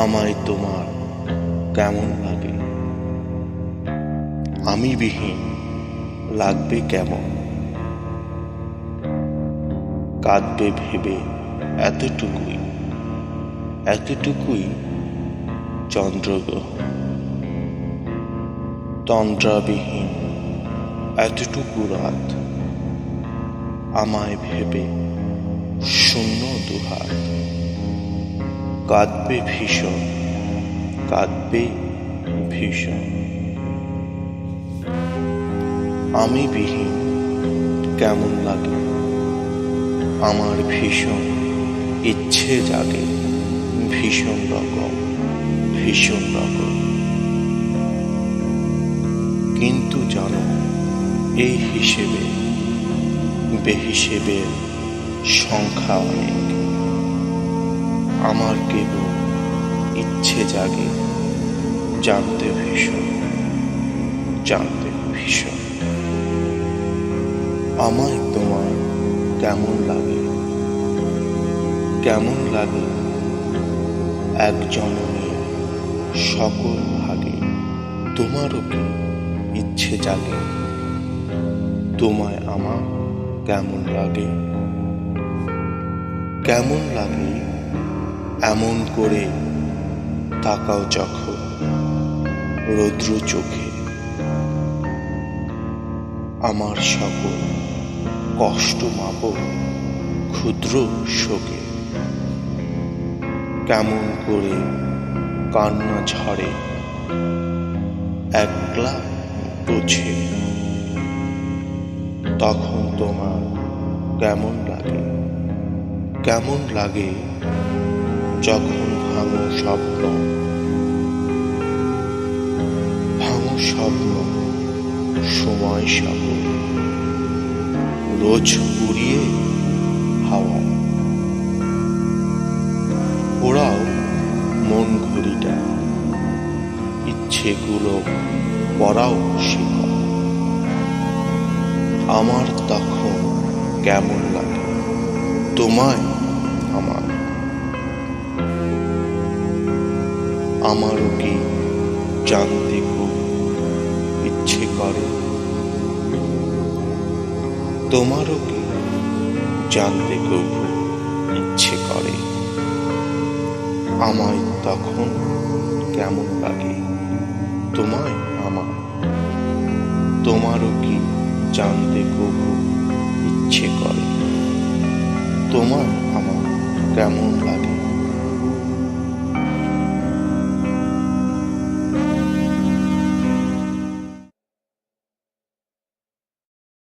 আমায় তোমার কেমন লাগে? আমি বিহীন লাগবে কেমন? কাঁদবে ভেবে এতটুকুই চন্দ্রগ্রহণ। তন্দ্রাবিহীন এতটুকু রাত, আমায় ভেবে শূন্য দুহাত। কাঁদবে ভীষণ। আমি বিহীন কেমন লাগে? আমার ভীষণ ইচ্ছে জাগে, ভীষণ রকম। কিন্তু জানো, এই হিসেবে বেহিসেবের সংখ্যা অনেক। আমার কেবল ইচ্ছে জাগে জানতে ভীষণ। আমায় তোমার কেমন লাগে? এক জনমের সকল ভাগে তোমারও কি ইচ্ছে জাগে? তোমায় আমার কেমন লাগে? এমন করে তাকাও যখন রৌদ্র চোখে, আমার সকল কষ্ট মাপো ক্ষুদ্র শোকে। কেমন করে কান্না ঝরে একলা বুঝে, তখন তোমার কেমন লাগে? যখন ভাঙো স্বপ্ন সময় সকল রোজ উড়িয়ে হাওয়া। ওরাও মন ঘড়িটা, ইচ্ছেগুলো পড়াও শিখা। আমার তখন কেমন লাগে তোমায় আমার? আমারও কি জানতে খুব ইচ্ছে করে? তোমারও কি জানতে খুব ইচ্ছে করে? আমায় তখন কেমন লাগে তোমায় আমার? তোমারও কি জানতে খুব ইচ্ছে করে? তোমায় আমার কেমন লাগে?